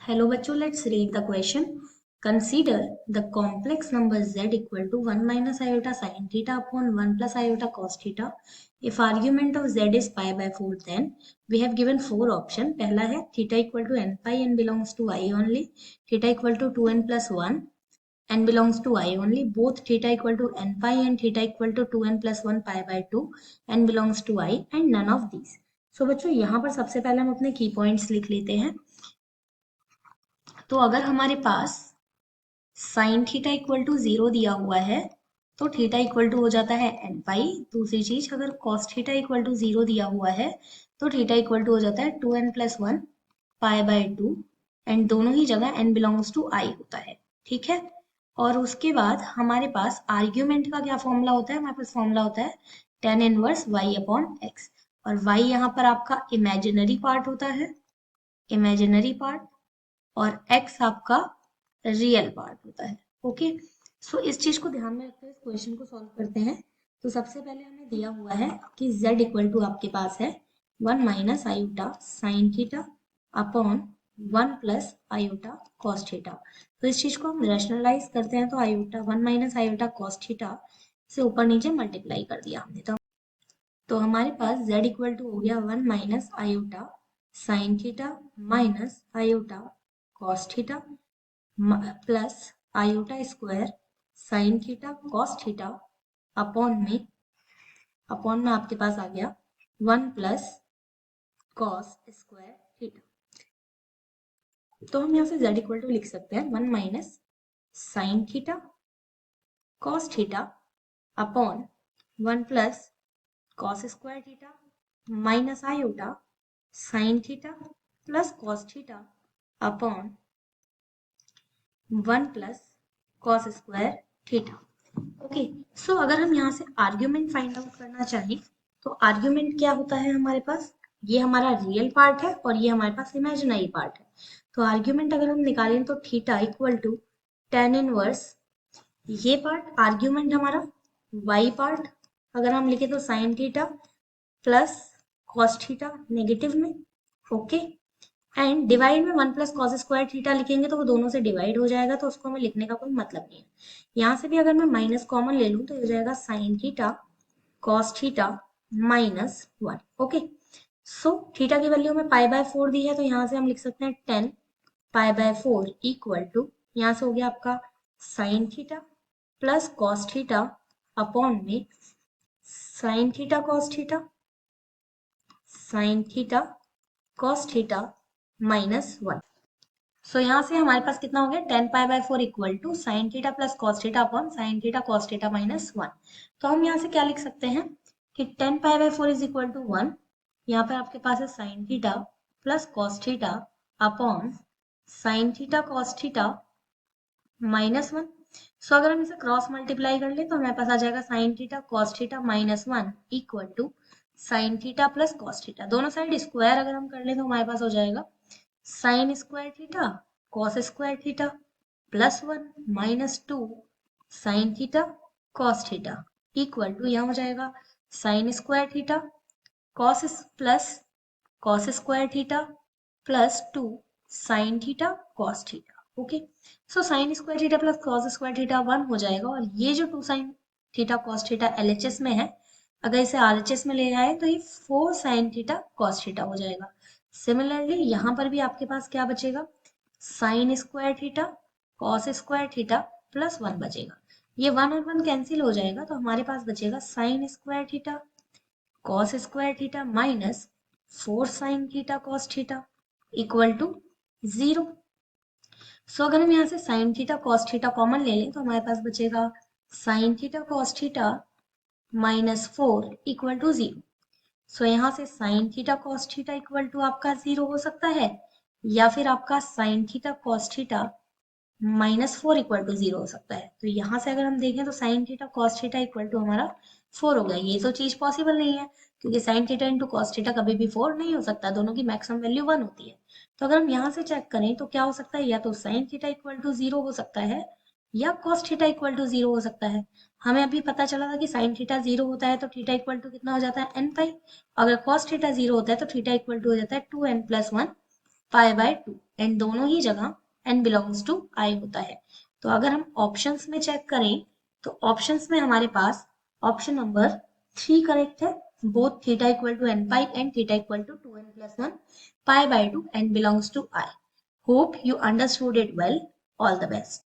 Hello बच्चों, let's read the question. Consider the complex number z equal to 1 minus iota sin theta upon 1 plus iota cos theta. If argument of z is pi by 4, then we have given 4 option. पहला है theta equal to n pi n belongs to I only. Theta equal to 2n plus 1 n belongs to I only. Both theta equal to n pi and theta equal to 2n plus 1 pi by 2 n belongs to I and none of these. So बच्चों यहाँ पर सबसे पहले हम अपने की points लिख लेते हैं. तो अगर हमारे पास साइन थीटा इक्वल टू 0 दिया हुआ है तो थीटा इक्वल टू हो जाता है एन पाई. दूसरी चीज, अगर कॉस थीटा इक्वल टू 0 दिया हुआ है तो थीटा इक्वल टू हो जाता है 2n plus 1 pi by 2 and दोनों ही जगह n बिलोंग्स टू आई होता है. ठीक है. और उसके बाद हमारे पास आर्ग्यूमेंट का क्या फॉर्मूला होता है? हमारे पास फॉर्मूला होता है tan inverse y upon x. और y यहाँ पर आपका इमेजिनरी पार्ट होता है, इमेजिनरी पार्ट, और x आपका रियल पार्ट होता है. ओके. सो इस चीज को ध्यान में रखते हुए इस क्वेश्चन को सॉल्व करते हैं. तो सबसे पहले हमें दिया हुआ है कि z इक्वल टू आपके पास है 1 minus iota sine theta upon 1 plus iota cos theta. तो इस चीज को हम रैशनलाइज करते हैं तो iota 1 minus iota cos theta से ऊपर नीचे मल्टीप्लाई कर दिया हमने. तो हमारे पास z इक्वल टू हो गया 1 minus iota sine theta minus iota cos theta plus iota square sine theta cos theta upon में आपके पास आ गया 1 प्लस कॉस स्क्वायर थीटा. तो हम यहाँ से z इक्वल टू लिख सकते हैं 1 minus sine theta cos theta upon 1 plus cos square theta minus iota sine theta plus cos theta upon 1 plus cos square theta. Okay. So अगर हम यहाँ से आर्ग्यूमेंट फाइंड आउट करना चाहें तो आर्ग्यूमेंट क्या होता है हमारे पास? ये हमारा रियल पार्ट है और ये हमारे पास इमेजिनरी पार्ट है. तो आर्ग्यूमेंट अगर हम निकालें तो theta equal to tan inverse ये पार्ट आर्ग्यूमेंट हमारा, y पार्ट अगर हम लिखे तो sine theta plus cos theta negative में. ओके. एंड डिवाइड में 1 प्लस कॉस स्क्वायर थीटा लिखेंगे तो वो दोनों से डिवाइड हो जाएगा, तो उसको हमें लिखने का कोई मतलब नहीं है. यहाँ से भी अगर मैं माइनस कॉमन ले लूँ तो हो जाएगा sine theta cos theta minus 1. Okay. So theta की वैल्यू में पाई बाय 4 दी है तो यहाँ से हम लिख सकते हैं 10 पाई बाय 4 इक्वल टू, यहाँ से हो गया आपका sine theta plus cos theta upon में sine theta cos theta minus 1. So यहाँ से हमारे पास कितना हो गया 10 pi by 4 equal to sine theta plus cos theta upon sine theta cos theta minus 1. तो हम यहाँ से क्या लिख सकते हैं कि 10 pi by 4 is equal to 1. यहाँ पे आपके पास है sine theta plus cos theta upon sine theta cos theta minus 1. So अगर हम इसे क्रॉस मल्टीप्लाई कर ले तो हमारे पास आ जाएगा sine theta cos theta minus 1 equal to sine theta plus cos theta. दोनों साइड स्क्वायर अगर हम कर ले तो हमारे पास हो जाएगा sine square theta cos square theta plus 1 minus 2 sine theta cos theta equal to, यहाँ हो जाएगा sine square theta plus cos square theta plus 2 sine theta cos theta. Okay. So sine square theta plus cos square theta 1 हो जाएगा और ये जो 2 sine theta cos theta LHS में है, अगर इसे आरएचएस में ले आए तो ये 4 साइन थीटा कॉस थीटा हो जाएगा. सिमिलरली यहाँ पर भी आपके पास क्या बचेगा, sine square theta cos square theta plus 1 बचेगा. ये 1 और 1 कैंसिल हो जाएगा तो हमारे पास बचेगा sine square theta cos square theta minus 4 sine theta cos theta equal to 0. So अगर हम यहाँ से sine theta cos theta common ले लें तो हमारे पास बचेगा sine theta cos theta minus 4 equal to 0. So यहाँ से sine theta cos theta equal to आपका 0 हो सकता है या फिर आपका sine theta cos theta minus 4 equal to 0 हो सकता है. तो यहाँ से अगर हम देखें तो sine theta cos theta equal to हमारा 4 हो गया. ये तो चीज पॉसिबल नहीं है क्योंकि sine theta into cos theta कभी भी 4 नहीं हो सकता, दोनों की मैक्सिमम वैल्यू 1 होती है. तो अगर हम यहाँ से चेक करें तो क्या हो सकता है, या तो साइन थीटा इक्वल टू 0 हो सकता है या कॉस थीटा इक्वल टू 0 हो सकता है. हमें अभी पता चला था कि साइन थीटा 0 होता है तो थीटा इक्वल टू कितना हो जाता है n पाई. अगर कॉस थीटा 0 होता है तो थीटा इक्वल टू हो जाता है 2n plus 1 pi by 2 and दोनों ही जगह n बिलोंग्स टू i होता है। तो अगर हम ऑप्शंस में चेक करें तो ऑप्शंस में हमारे पास ऑप्शन नंबर 3 करेक्ट है, both theta equal to n pi and theta equal to 2n plus 1 pi by 2 and belongs to I. Hope you understood it well. All the best.